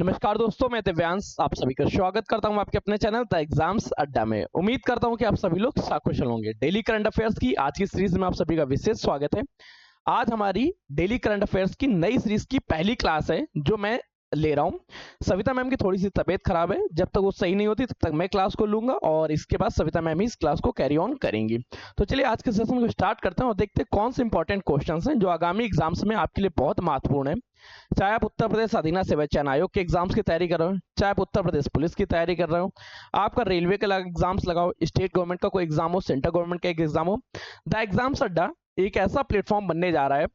नमस्कार दोस्तों, मैं दिव्यांश आप सभी का स्वागत करता हूं आपके अपने चैनल द एग्जाम्स अड्डा में। उम्मीद करता हूं कि आप सभी लोग सकुशल होंगे। डेली करंट अफेयर्स की आज की सीरीज में आप सभी का विशेष स्वागत है। आज हमारी डेली करंट अफेयर्स की नई सीरीज की पहली क्लास है जो मैं ले रहा हूं। सविता मैम की थोड़ी सी तबीयत खराब है, जब तक वो सही नहीं होती तब तक मैं क्लास को लूंगा और इसके बाद सविता मैम ही इस क्लास को कैरी ऑन करेंगी। तो चलिए आज के सेशन को स्टार्ट करते हैं और देखते हैं कौन से इंपॉर्टेंट क्वेश्चंस हैं जो आगामी एग्जाम्स में आपके लिए बहुत महत्वपूर्ण है। चाहे आप उत्तर प्रदेश अधीना सेवा चयन आयोग के एग्जाम्स की तैयारी कर रहे हो, चाहे आप उत्तर प्रदेश पुलिस की तैयारी कर रहे हो, आपका रेलवे का एग्जाम्स लगाओ, स्टेट गवर्नमेंट का कोई एग्जाम हो, सेंट्रल गवर्नमेंट का एक एग्जाम हो, द एग्जाम्स अड्डा एक ऐसा प्लेटफॉर्म बनने जा रहा है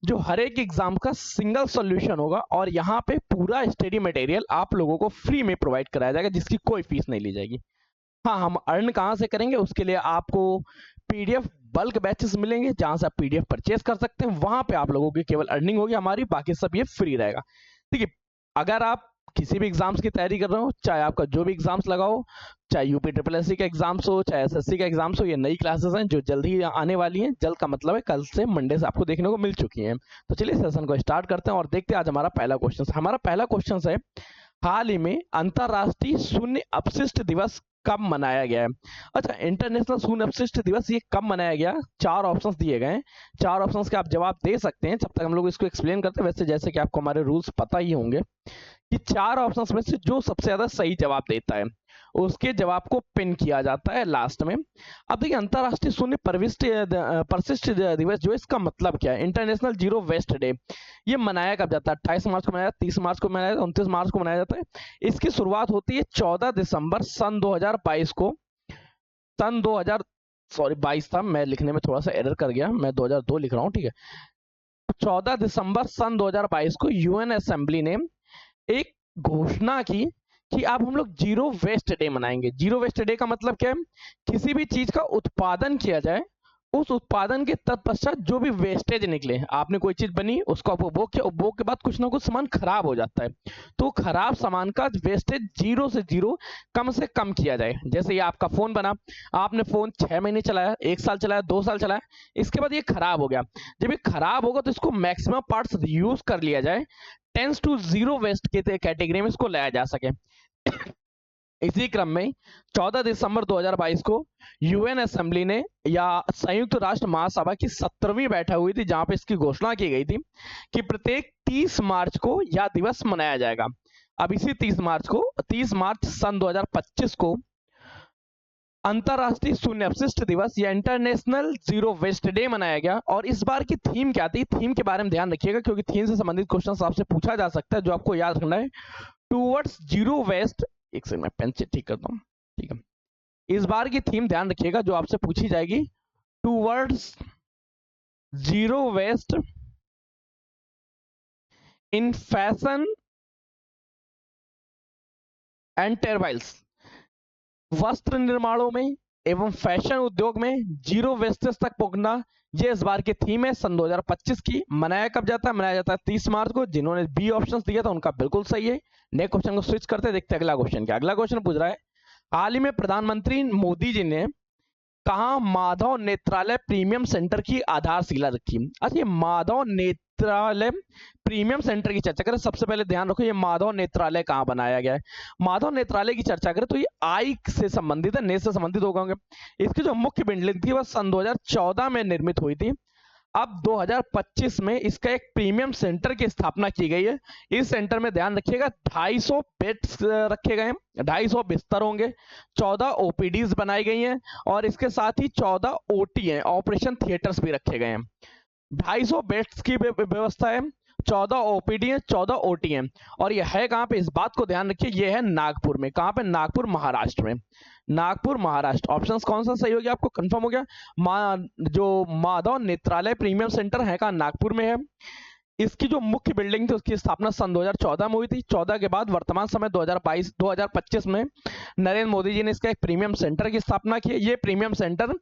जो हर एक एग्जाम का सिंगल सॉल्यूशन होगा और यहाँ पे पूरा स्टडी मटेरियल आप लोगों को फ्री में प्रोवाइड कराया जाएगा जिसकी कोई फीस नहीं ली जाएगी। हाँ, हम अर्न कहाँ से करेंगे उसके लिए आपको पीडीएफ बल्क बैचेस मिलेंगे जहां से आप पीडीएफ परचेस कर सकते हैं। वहां पे आप लोगों की केवल अर्निंग होगी, हमारी बाकी सब ये फ्री रहेगा। ठीक है, अगर आप किसी भी एग्जाम्स की तैयारी कर रहे हो, चाहे आपका जो भी एग्जाम्स लगा हो, चाहे यूपी ट्रिपल एससी का एग्जाम्स हो, चाहे एसएससी का एग्जाम्स हो, ये नई क्लासेस हैं जो जल्द ही आने वाली हैं। जल्द का मतलब है कल से, मंडे से आपको देखने को मिल चुकी हैं। तो चलिए सेशन को स्टार्ट करते हैं और देखते हैं आज हमारा पहला क्वेश्चन। हमारा पहला क्वेश्चन है, हाल ही में अंतरराष्ट्रीय शून्य अपशिष्ट दिवस कब मनाया गया है? अच्छा, इंटरनेशनल शून्य अपशिष्ट दिवस ये कब मनाया गया? चार ऑप्शंस दिए गए हैं, चार ऑप्शंस के आप जवाब दे सकते हैं जब तक हम लोग इसको एक्सप्लेन करते हैं। वैसे जैसे कि आपको हमारे रूल्स पता ही होंगे कि चार ऑप्शंस में से जो सबसे ज्यादा सही जवाब देता है उसके जवाब को पिन किया जाता है लास्ट में। अब देखिए, अंतरराष्ट्रीय शून्य परिशिष्ट दिवस जो है, इसका मतलब क्या है? इंटरनेशनल जीरो वेस्ट डे ये मनाया कब जाता है? 28 मार्च को मनाया, 30 मार्च को मनाया, 29 मार्च को मनाया जाता है। इसकी शुरुआत होती है 14 दिसंबर सन 2022 को। सन 2000 सॉरी 22 था, मैं लिखने में थोड़ा सा एरर कर गया, मैं 2002 लिख रहा हूँ। ठीक है, 14 दिसंबर सन 2022 को यूएन असेंबली ने एक घोषणा की कि अब हम लोग जीरो वेस्ट डे मनाएंगे। जीरो वेस्ट डे का मतलब क्या है? किसी भी चीज का उत्पादन किया जाए, उस उत्पादन के तत्पश्चात जो भी वेस्टेज निकले, आपने कोई चीज बनी, उसका उपभोग किया, उपभोग के बाद कुछ ना कुछ सामान खराब हो जाता है, तो खराब सामान का वेस्टेज जीरो से कम किया जाए। जैसे ये आपका फोन बना, आपने फोन 6 महीने चलाया, 1 साल चलाया, 2 साल चलाया, इसके बाद ये खराब हो गया। जब ये खराब होगा तो इसको मैक्सिमम पार्ट्स यूज कर लिया जाए, टेंस टू जीरो वेस्ट के कैटेगरी में इसको लाया जा सके। इसी क्रम में 14 दिसंबर 2022 को यूएन असेंबली ने या संयुक्त राष्ट्र महासभा की 17वीं बैठक हुई थी जहां पे इसकी घोषणा की गई थी कि प्रत्येक 30 मार्च को यह दिवस मनाया जाएगा। अब इसी 30 मार्च सन 2025 को अंतरराष्ट्रीय शून्य अपशिष्ट दिवस या इंटरनेशनल जीरो वेस्ट डे मनाया गया। और इस बार की थीम क्या थी? थीम के बारे में ध्यान रखिएगा क्योंकि थीम से संबंधित क्वेश्चन आपसे पूछा जा सकता है, जो आपको याद रखना है। टूवर्ड्स जीरो वेस्ट, एक सेकंड मैं पेन से ठीक करता हूँ। ठीक है, इस बार की थीम ध्यान रखिएगा जो आपसे पूछी जाएगी, towards zero waste in fashion and textiles. वस्त्र निर्माणों में एवं फैशन उद्योग में जीरो वेस्टेज तक पहुंचना, ये इस बार की थीम है सन 2025 की। मनाया कब जाता है? मनाया जाता है 30 मार्च को। जिन्होंने बी ऑप्शन दिया था उनका बिल्कुल सही है। नेक्स्ट क्वेश्चन को स्विच करते हैं, देखते हैं अगला क्वेश्चन क्या। अगला क्वेश्चन पूछ रहा है, हाल ही में प्रधानमंत्री मोदी जी ने कहा माधव नेत्रालय प्रीमियम सेंटर की आधारशिला रखी? अच्छा, ये माधव नेत्रालय प्रीमियम सेंटर की चर्चा करें, सबसे पहले ध्यान रखो ये माधव नेत्रालय कहां बनाया गया है। माधव नेत्रालय की चर्चा करें तो ये आई से संबंधित है, नेत्र से संबंधित होंगे। इसकी जो मुख्य बिल्डिंग थी वह सन 2014 में निर्मित हुई थी। अब 2025 में इसका एक प्रीमियम सेंटर की स्थापना की गई है। इस सेंटर में ध्यान रखिएगा 250 बेड्स रखे गए हैं, 250 बिस्तर होंगे, 14 ओपीडीज बनाई गई हैं और इसके साथ ही 14 ओटी हैं, ऑपरेशन थिएटर्स भी रखे गए हैं। 250 बेड्स की व्यवस्था है, 14 ओपीडी है, 14 ओटी है। और यह है कहां पे? इस बात को ध्यान रखिए, यह है नागपुर में। कहां पे? नागपुर महाराष्ट्र में। नागपुर महाराष्ट्र। ऑप्शंस कौन सा सही हो गया? आपको कंफर्म हो गया? जो माधव नेत्रालय प्रीमियम सेंटर है कहां? नागपुर में है। इसकी जो मुख्य बिल्डिंग थी उसकी स्थापना सन 2014 में हुई थी। 14 के बाद वर्तमान समय 2025 में नरेंद्र मोदी जी ने इसका एक प्रीमियम सेंटर की स्थापना की है। ये प्रीमियम सेंटर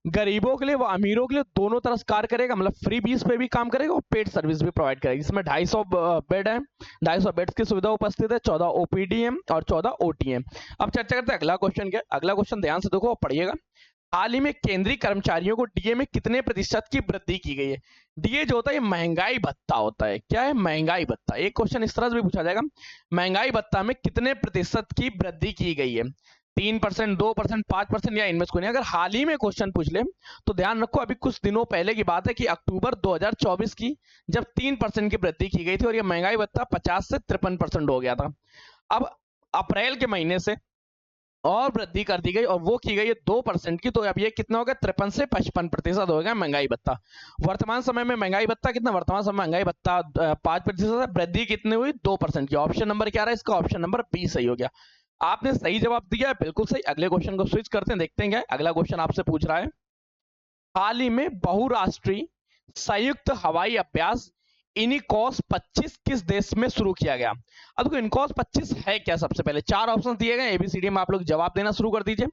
गरीबों के लिए व अमीरों के लिए दोनों तरह कार्य करेगा, मतलब फ्री बीस पे भी काम करेगा और पेड सर्विस भी प्रोवाइड करेगा। इसमें 250 बेड है, 250 बेड्स की सुविधा उपस्थित है, 14 ओपीडी है और 14 ओटी है। अब चर्चा करते हैं अगला क्वेश्चन क्या। अगला क्वेश्चन ध्यान से देखो और पढ़िएगा। हाल ही में केंद्रीय कर्मचारियों को डीए में कितने प्रतिशत की वृद्धि की गई है? डीए जो होता है ये महंगाई भत्ता होता है। क्या है? महंगाई भत्ता। एक क्वेश्चन इस तरह से भी पूछा जाएगा, महंगाई भत्ता में कितने प्रतिशत की वृद्धि की गई है? 3%, 2%, 5% या इनमें से कोई नहीं। अगर हाल ही में क्वेश्चन पूछ ले तो ध्यान रखो, अभी कुछ दिनों पहले की बात है कि अक्टूबर 2024 की जब 3% की वृद्धि की गई थी और ये महंगाई भत्ता 50 से 53% हो गया था। अब अप्रैल के महीने से और वृद्धि कर दी गई और वो की गई है 2% की, तो अब ये कितना हो गया? 53 से 55% हो गया महंगाई भत्ता। वर्तमान समय में महंगाई भत्ता कितना? वर्तमान समय महंगाई भत्ता 5% है, वृद्धि कितनी हुई? 2% की। ऑप्शन नंबर क्या रहा इसका? ऑप्शन नंबर बी सही हो गया। आपने सही जवाब दिया है, बिल्कुल सही। अगले क्वेश्चन को स्विच करते हैं, देखते हैं क्या अगला क्वेश्चन आपसे पूछ रहा है। हाल ही में बहुराष्ट्रीय संयुक्त हवाई अभ्यास इनिकॉस 25 किस देश में शुरू किया गया? अब देखो इनकॉस 25 है क्या? सबसे पहले 4 ऑप्शन दिए गए, एबीसीडी में आप लोग जवाब देना शुरू कर दीजिए।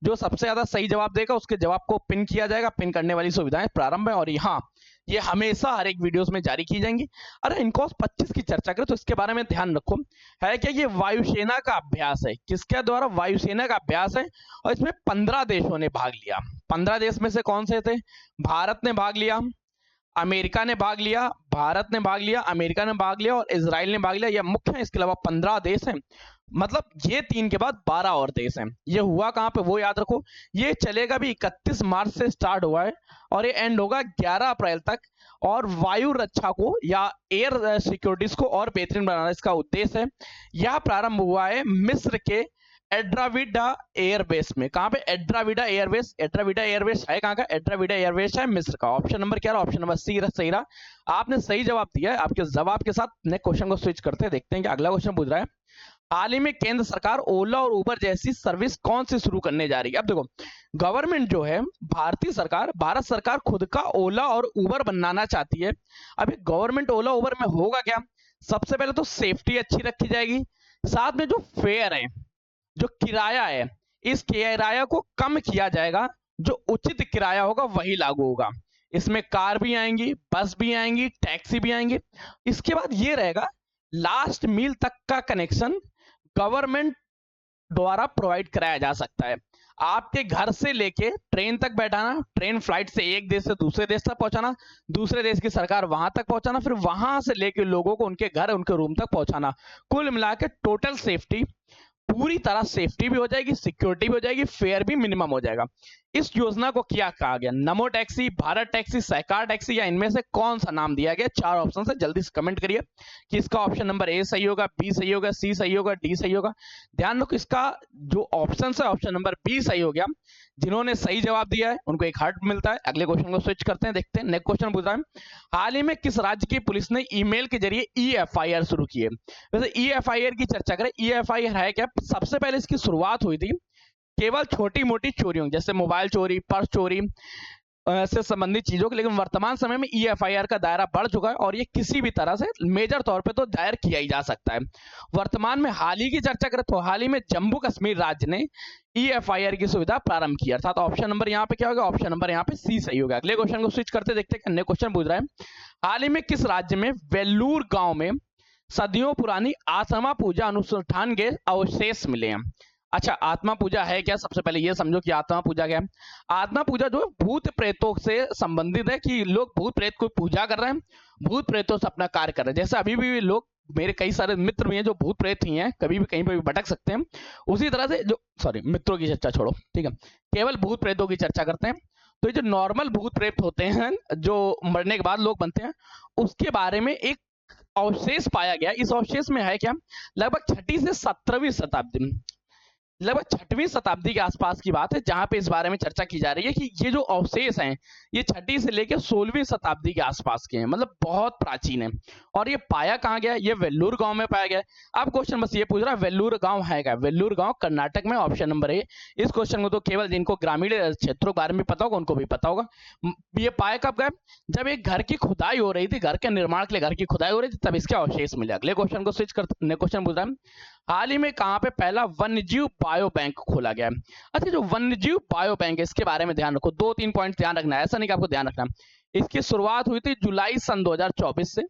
जो सबसे ज्यादा सही जवाब देगा उसके जवाब को पिन किया जाएगा। पिन करने वाली सुविधाएं प्रारंभ है और यहाँ ये हमेशा हर एक वीडियोस में जारी की जाएंगी। अरे इनकॉस 25 की चर्चा करें तो इसके बारे में ध्यान रखो, है क्या? ये वायुसेना का अभ्यास है। किसके द्वारा? वायुसेना का अभ्यास है और इसमें 15 देशों ने भाग लिया। 15 देश में से कौन से थे? भारत ने भाग लिया, अमेरिका ने भाग लिया, भारत ने भाग लिया, अमेरिका ने भाग लिया और इजराइल ने भाग लिया। ये मुख्य है, इसके अलावा 15 देश हैं। मतलब ये 3 के बाद 12 और देश हैं। ये हुआ कहां पे वो याद रखो। ये चलेगा भी 31 मार्च से स्टार्ट हुआ है और ये एंड होगा 11 अप्रैल तक। और वायु रक्षा को या एयर सिक्योरिटीज को और बेहतरीन बनाना इसका उद्देश्य है। यह प्रारंभ हुआ है मिस्र के एड्राविडा एयरबेस में। कहां पे? एड्राविडा एयरबेस। एड्राविडा एयरबेस है कहां का? एड्राविडा एयरबेस है मिस्र का। ऑप्शन नंबर क्या रहा? ऑप्शन नंबर सी सही रहा। आपने सही जवाब दिया है। आपके जवाब के साथ नेक्स्ट क्वेश्चन को स्विच करते हैं, देखते हैं कि अगला क्वेश्चन पूछ रहा है। हाल ही में केंद्र सरकार ओला और उबर जैसी सर्विस कौन सी शुरू करने जा रही है? अब देखो गवर्नमेंट जो है, भारत सरकार खुद का ओला और उबर बनाना चाहती है। अब गवर्नमेंट ओला उबर में होगा क्या? सबसे पहले तो सेफ्टी अच्छी रखी जाएगी, साथ में जो फेयर है, जो किराया है, इस किराया को कम किया जाएगा। जो उचित किराया होगा वही लागू होगा। इसमें कार भी आएंगी, बस भी आएंगी, टैक्सी भी आएंगी। इसके बाद ये रहेगा लास्ट मील तक का कनेक्शन गवर्नमेंट द्वारा प्रोवाइड कराया जा सकता है। आपके घर से लेके ट्रेन तक बैठाना, ट्रेन फ्लाइट से एक देश से दूसरे देश तक पहुंचाना, दूसरे देश की सरकार वहां तक पहुंचाना, फिर वहां से लेके लोगों को उनके घर उनके रूम तक पहुंचाना। कुल मिला के टोटल सेफ्टी, पूरी तरह सेफ्टी भी हो जाएगी, सिक्योरिटी भी हो जाएगी, फेयर भी मिनिमम हो जाएगा। इस योजना को क्या कहा गया? नमो टैक्सी, भारत टैक्सी, सहकार टैक्सी या इनमें से कौन सा नाम दिया गया? 4 ऑप्शन से जल्दी से कमेंट करिए कि इसका ऑप्शन नंबर ए सही होगा, बी सही होगा, सी सही होगा, डी सही होगा। ध्यान रखो इसका जो ऑप्शन है ऑप्शन नंबर बी सही हो गया। जिन्होंने सही जवाब दिया है उनको एक हार्ट मिलता है। अगले क्वेश्चन को स्विच करते हैं, देखते हैं नेक्स्ट क्वेश्चन पूछ रहा है। हाल ही में किस राज्य की पुलिस ने ईमेल के जरिए ईएफआईआर शुरू की है? वैसे ईएफआईआर की चर्चा करें, ईएफआईआर है क्या? सबसे पहले इसकी शुरुआत हुई थी केवल छोटी मोटी चोरियों जैसे मोबाइल चोरी, पर्स चोरी से संबंधित चीजों के, लेकिन वर्तमान समय में ईएफआईआर का दायरा बढ़ चुका है और ये किसी भी तरह से मेजर तौर पे तो दायर किया ही जा सकता है। वर्तमान में हाल ही की चर्चा करें तो हाल ही में जम्मू कश्मीर राज्य ने ईएफआईआर की सुविधा प्रारंभ की, अर्थात ऑप्शन नंबर यहाँ पे क्या होगा? ऑप्शन नंबर यहाँ पे सी सही होगा। अगले क्वेश्चन को स्विच करते देखते हैं, क्वेश्चन पूछ रहा है। हाल ही में किस राज्य में वेल्लूर गांव में सदियों पुरानी आत्मा पूजा अनुष्ठान के अवशेष मिले हैं? अच्छा, आत्मा पूजा है क्या? सबसे पहले ये समझो कि आत्मा पूजा क्या है। आत्मा पूजा जो भूत प्रेतों से संबंधित है कि लोग भूत प्रेत को पूजा कर रहे हैं, भूत प्रेतों से अपना कार्य कर रहे हैं। जैसे अभी भी लोग, मेरे कई सारे मित्र भी हैं जो भूत प्रेत ही हैं, कभी भी कहीं पर भी भटक सकते हैं। उसी तरह से जो, सॉरी मित्रों की चर्चा छोड़ो, ठीक है, केवल भूत प्रेतों की चर्चा करते हैं। तो ये जो नॉर्मल भूत प्रेत होते हैं जो मरने के बाद लोग बनते हैं, उसके बारे में एक अवशेष पाया गया। इस अवशेष में है क्या? लगभग 6वीं से 17वीं शताब्दी, लगभग 6वीं शताब्दी के आसपास की बात है, जहां पे इस बारे में चर्चा की जा रही है कि ये जो अवशेष हैं ये 6वीं से लेकर 16वीं शताब्दी के आसपास के हैं, मतलब बहुत प्राचीन है। और ये पाया कहाँ गया? ये वेल्लूर गांव में पाया गया। अब क्वेश्चन बस ये पूछ रहा है वेल्लूर गांव है क्या? वेल्लूर गांव कर्नाटक में, ऑप्शन नंबर ए। इस क्वेश्चन को तो केवल जिनको ग्रामीण क्षेत्रों के बारे में पता होगा उनको भी पता होगा। ये पाया कब गया? जब एक घर की खुदाई हो रही थी, घर के निर्माण के लिए घर की खुदाई हो रही थी, तब इसके अवशेष मिले। अगले क्वेश्चन को स्विच करते, क्वेश्चन पूछ रहा है। हाल ही में कहां पे पहला वन्यजीव बायो बैंक खोला गया है? अच्छा, जो वन्यजीव बायो बैंक है इसके बारे में ध्यान रखो, 2-3 पॉइंट ध्यान रखना है, ऐसा नहीं कि आपको ध्यान रखना। इसकी शुरुआत हुई थी जुलाई सन 2024 से।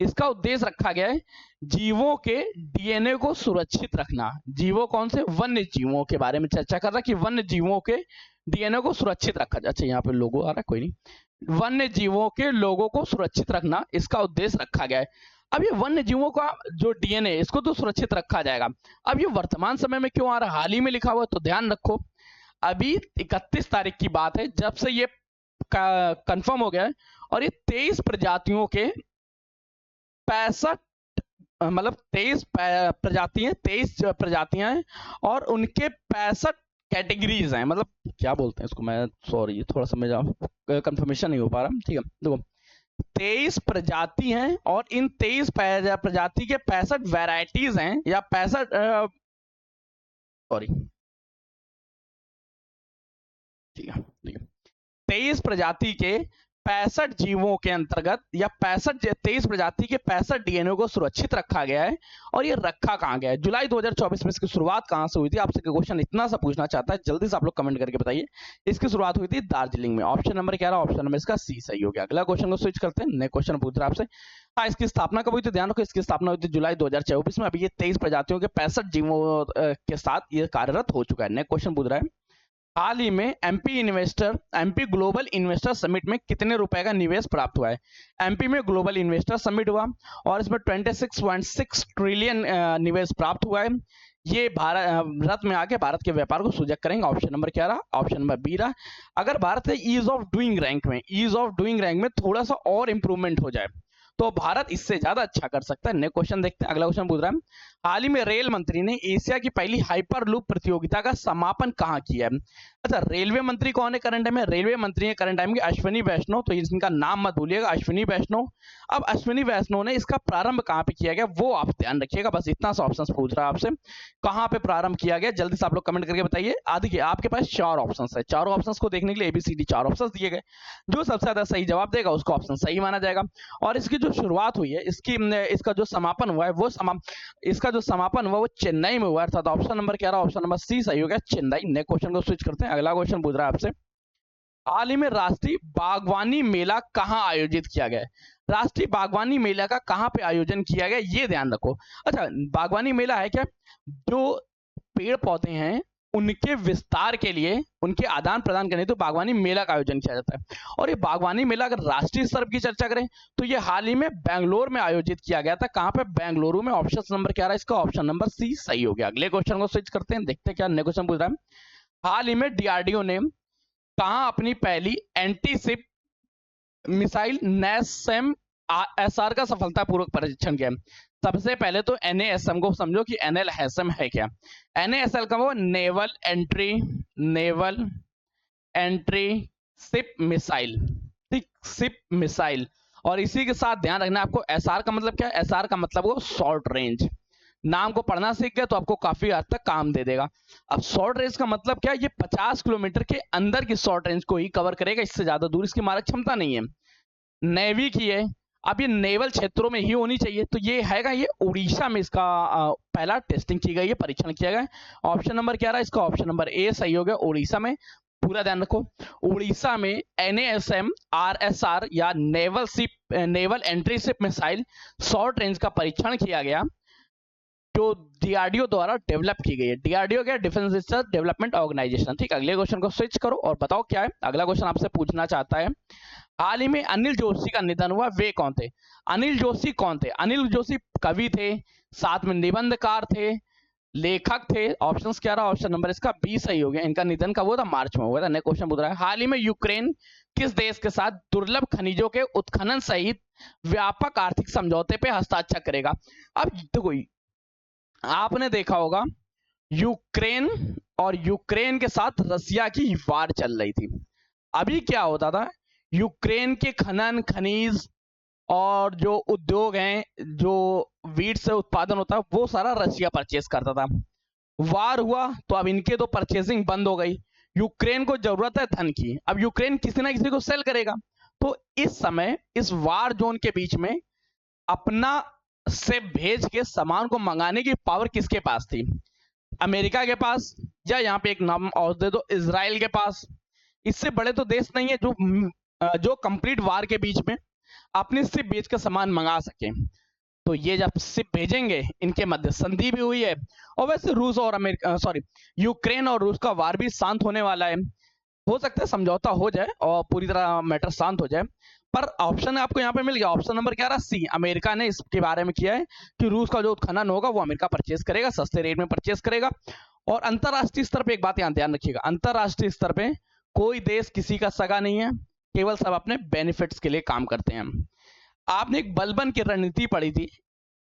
इसका उद्देश्य रखा गया है जीवों के डीएनए को सुरक्षित रखना। जीवों कौन से? वन्य जीवों के बारे में चर्चा कर रहा है कि वन्य जीवों के डीएनए को सुरक्षित रखा जाए। अच्छा, यहाँ पे लोगो आ रहा है, कोई नहीं। वन्य जीवों के लोगों को सुरक्षित रखना इसका उद्देश्य रखा गया है। अब ये वन्य जीवों का जो डीएनए इसको तो सुरक्षित रखा जाएगा। अब ये वर्तमान समय में क्यों आ रहा है? हाल ही में लिखा हुआ है, तो ध्यान रखो। अभी 31 तारीख की बात है जब से ये कंफर्म हो गया है, और ये 23 प्रजातियों के 65 मतलब 23 प्रजातियां हैं और उनके 65 कैटेगरीज हैं। मतलब क्या बोलते हैं इसको, मैं सॉरी थोड़ा सा मेरा कंफर्मेशन नहीं हो पा रहा। ठीक है, देखो 23 प्रजाति हैं और इन 23 प्रजाति के 65 वैरायटीज हैं या 65 सॉरी ठीक है 23 प्रजाति के 65 जीवों के अंतर्गत या 23 प्रजाति के 65 डीएनए को सुरक्षित रखा गया है। और ये रखा कहां गया है? जुलाई 2024 में इसकी शुरुआत कहां से हुई थी? आपसे क्वेश्चन इतना सा पूछना चाहता है, जल्दी से आप लोग कमेंट करके बताइए। इसकी शुरुआत हुई थी दार्जिलिंग में। ऑप्शन नंबर क्या रहा? ऑप्शन नंबर इसका सी सही हो गया। अगला क्वेश्चन को स्विच करते हैं, नेक्स्ट क्वेश्चन पूछ रहा है आपसे। हाँ, इसकी स्थापना कब हुई थी? ध्यान रखो, इसकी स्थापना हुई थी जुलाई 2024 में। अभी ये 23 प्रजातियों के 65 जीवों के साथ ये कार्यरत हो चुका है। नेक्स्ट क्वेश्चन पूछ रहा है, हाल ही में एमपी ग्लोबल इन्वेस्टर समिट में कितने रुपए का निवेश प्राप्त हुआ है? एमपी में ग्लोबल इन्वेस्टर समिट हुआ और इसमें 26.6 ट्रिलियन निवेश प्राप्त हुआ है। ये भारत में आके भारत के व्यापार को सुजग करेंगे। ऑप्शन नंबर क्या रहा? ऑप्शन नंबर बी रहा। अगर भारत के ईज ऑफ डूइंग रैंक में थोड़ा सा और इंप्रूवमेंट हो जाए तो भारत इससे ज्यादा अच्छा कर सकता है। नेक्स्ट क्वेश्चन देखते हैं। अगला क्वेश्चन पूछ रहा है, हाल ही में रेल मंत्री ने एशिया की पहली हाइपर लूप प्रतियोगिता का समापन कहां किया है? अच्छा, रेलवे मंत्री कौन है करंट टाइम में? रेलवे मंत्री है करंट टाइम के अश्विनी वैष्णव। तो इनका नाम मत भूलिएगा, अश्विनी वैष्णव। अब अश्विनी वैष्णव ने इसका प्रारंभ कहां पे किया गया वो आप ध्यान रखिएगा। बस इतना सा ऑप्शन पूछ रहा है आपसे, कहां पे प्रारंभ किया गया? जल्दी से आप लोग कमेंट करके बताइए। देखिए आपके पास 4 ऑप्शन है, चारों ऑप्शन को देखने के लिए ABCD 4 ऑप्शन दिए गए। जो सबसे ज्यादा सही जवाब देगा उसका ऑप्शन सही माना जाएगा। और इसकी जो शुरुआत हुई है, इसका जो समापन हुआ है वो चेन्नई में हुआ। अर्थात ऑप्शन नंबर क्या रहा? ऑप्शन नंबर सी सही हो गया, चेन्नई। नेक्स्ट क्वेश्चन को स्विच करते हैं। अगला क्वेश्चन पूछ रहा है आपसे, हाल ही में राष्ट्रीय बागवानी मेला कहां आयोजित किया गया है? राष्ट्रीय बागवानी मेला का कहां पे आयोजन किया गया ये ध्यान रखो। अच्छा, बागवानी मेला है क्या? जो पेड़ पौधे हैं उनके विस्तार के लिए, उनके आदान प्रदान करने तो बागवानी मेला का आयोजन किया जाता है। और ये बागवानी मेला अगर राष्ट्रीय स्तर की चर्चा करें तो ये हाल ही में बेंगलोर में आयोजित किया गया था। कहां पे? बेंगलुरु में। ऑप्शन नंबर क्या रहा? इसका ऑप्शन नंबर सी सही हो गया। अगले क्वेश्चन को स्विच करते हैं, देखते हैं क्या नेक्स्ट क्वेश्चन पूछ रहा है, हाल ही में DRDO ने कहां अपनी पहली anti ship missile NASAM SR का सफलतापूर्वक परीक्षण किया? सबसे पहले तो NASM को समझो कि NASM है क्या। NASL का वो नेवल एंट्री शिप मिसाइल, ठीक, शिप मिसाइल। और इसी के साथ ध्यान रखना आपको SR का मतलब क्या है? SR का मतलब वो शॉर्ट रेंज। नाम को पढ़ना सीख गया तो आपको काफी हद तक काम दे देगा। अब शॉर्ट रेंज का मतलब क्या? ये 50 किलोमीटर के अंदर की शॉर्ट रेंज को ही कवर करेगा, इससे ज्यादा दूर इसकी मारक क्षमता नहीं है। नेवी की है, अब ये नेवल क्षेत्रों में ही होनी चाहिए। तो ये हैगा, ये उड़ीसा में इसका पहला टेस्टिंग की गई है, परीक्षण किया गया। ऑप्शन नंबर क्या रहा? इसका ऑप्शन नंबर ए सही हो गया, उड़ीसा में। पूरा ध्यान रखो, उड़ीसा में NASM RSR या naval entry ship missile short range का परीक्षण किया गया, जो DRDO द्वारा डेवलप की गई है। DRDO क्या? Defence research development organisation. ठीक, अगले क्वेश्चन को स्विच करो और बताओ क्या है। अगला क्वेश्चन आपसे पूछना चाहता है, हाल ही में अनिल जोशी का निधन हुआ, वे कौन थे? अनिल जोशी कौन थे? अनिल जोशी कवि थे, साथ में निबंधकार थे, लेखक थे। ऑप्शंस क्या रहा? ऑप्शन नंबर इसका बी सही हो गया। इनका निधन कब हुआ था? मार्च में हुआ था। नेक्स्ट क्वेश्चन पूछ रहा है, हाल ही में यूक्रेन किस देश के साथ दुर्लभ खनिजों के उत्खनन सहित व्यापक आर्थिक समझौते पे हस्ताक्षर करेगा? अब देखो, आपने देखा होगा यूक्रेन के साथ रसिया की वार चल रही थी। अभी क्या होता था, यूक्रेन के खनिज और जो उद्योग हैं, जो वीट से उत्पादन होता है, वो सारा रसिया परचेस करता था। वार हुआ तो अब इनके तो परचेसिंग बंद हो गई। यूक्रेन को जरूरत है धन की, अब यूक्रेन किसी ना किसी को सेल करेगा। तो इस समय इस वार जोन के बीच में अपना से भेज के सामान को मंगाने की पावर किसके पास थी? अमेरिका के पास, या यहाँ पे एक नाम और दे दो, इजराइल के पास। इससे बड़े तो देश नहीं है जो कंप्लीट वार के बीच में अपनी शिप बेच कर सामान मंगा सकें। तो ये जब शिप भेजेंगे, इनके मध्य संधि भी हुई है, और वैसे रूस और अमेरिका यूक्रेन और रूस का वार भी शांत होने वाला है। हो सकता है समझौता हो जाए और पूरी तरह मैटर शांत हो जाए। पर ऑप्शन आपको यहाँ पे मिल गया, ऑप्शन नंबर क्या रहा, सी। अमेरिका ने इसके बारे में किया है कि रूस का जो उत्खनन होगा वो अमेरिका परचेज करेगा, सस्ते रेट में परचेज करेगा। और अंतरराष्ट्रीय स्तर पे एक बात यहाँ ध्यान रखिएगा, अंतरराष्ट्रीय स्तर पे कोई देश किसी का सगा नहीं है, केवल सब अपने बेनिफिट्स के लिए काम करते हैं। आपने एक बलबन की रणनीति पढ़ी थी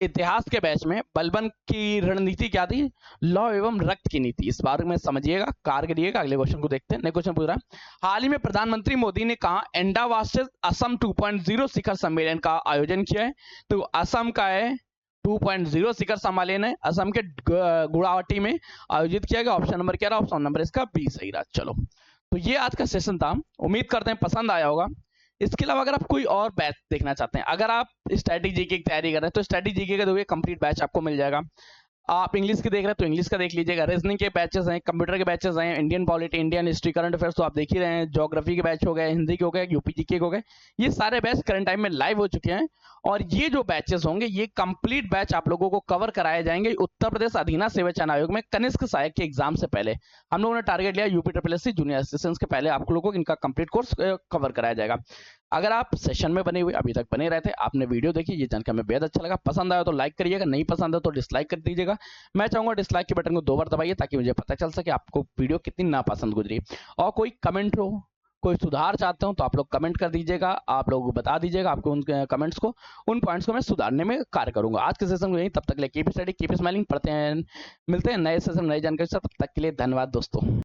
इतिहास के बैच में। बलबन की रणनीति क्या थी, लौ एवं रक्त की नीति। इस बारे में समझिएगा, कार करिएगा। अगले क्वेश्चन को देखते हैं। नेक्स्ट क्वेश्चन पूछ रहा है, हाल ही में प्रधानमंत्री मोदी ने कहा एंडावास्टिस असम 2.0 शिखर सम्मेलन का आयोजन किया है। तो असम का है 2.0 शिखर सम्मेलन है, असम के गुवाहाटी में आयोजित किया गया। ऑप्शन नंबर क्या रहा, ऑप्शन नंबर इसका बी सही रहा। चलो, तो ये आज का सेशन था, उम्मीद करते हैं पसंद आया होगा। इसके अलावा अगर आप कोई और बैच देखना चाहते हैं, अगर आप स्ट्रेटेजी की तैयारी कर रहे हैं तो स्ट्रेटेजी का देखिए कंप्लीट बैच आपको मिल जाएगा। आप इंग्लिश की देख रहे हैं तो इंग्लिश का देख लीजिएगा, रीजनिंग के बैचेस हैं, कंप्यूटर के बैचेस हैं, Indian polity, Indian history, current affairs तो आप देख ही रहे हैं, ज्योग्राफी के बैच हो गए, हिंदी के हो गए, यूपी जीके के हो गए। ये सारे बैच करंट टाइम में लाइव हो चुके हैं। और ये जो बैचेस होंगे ये कंप्लीट बैच आप लोगों को कवर कराए जाएंगे उत्तर प्रदेश अधीना सेवा चयन आयोग में कनिष्क सहायक के एग्जाम से पहले। हम लोगों ने टारगेट लिया यूपी ट्रिपल जूनियर असिस्टेंट के पहले आप लोगों को इनका कंप्लीट कोर्स कवर कराया जाएगा। अगर आप सेशन में बने हुए अभी तक बने रहते, आपने वीडियो देखी, ये जानकर हमें बेहद अच्छा लगा, पसंद आया तो लाइक करिएगा, नहीं पसंद है तो डिसलाइक कर दीजिएगा। मैं चाहूंगा डिसलाइक के बटन को 2 बार दबाइए ताकि मुझे पता चल सके आपको वीडियो कितनी नापसंद गुजरी। और कोई कमेंट हो, कोई सुधार चाहते हो तो आप लोग कमेंट कर दीजिएगा, आप लोग बता दीजिएगा, आपको उन कमेंट्स को, उन पॉइंट्स को मैं सुधारने में कार्य करूंगा। आज के सेशन में यही, तब तक के लिए कीप स्टडी कीप स्माइलिंग, पढ़ते हैं, मिलते हैं नए सेशन नई जानकारी से, तब तक के लिए धन्यवाद दोस्तों।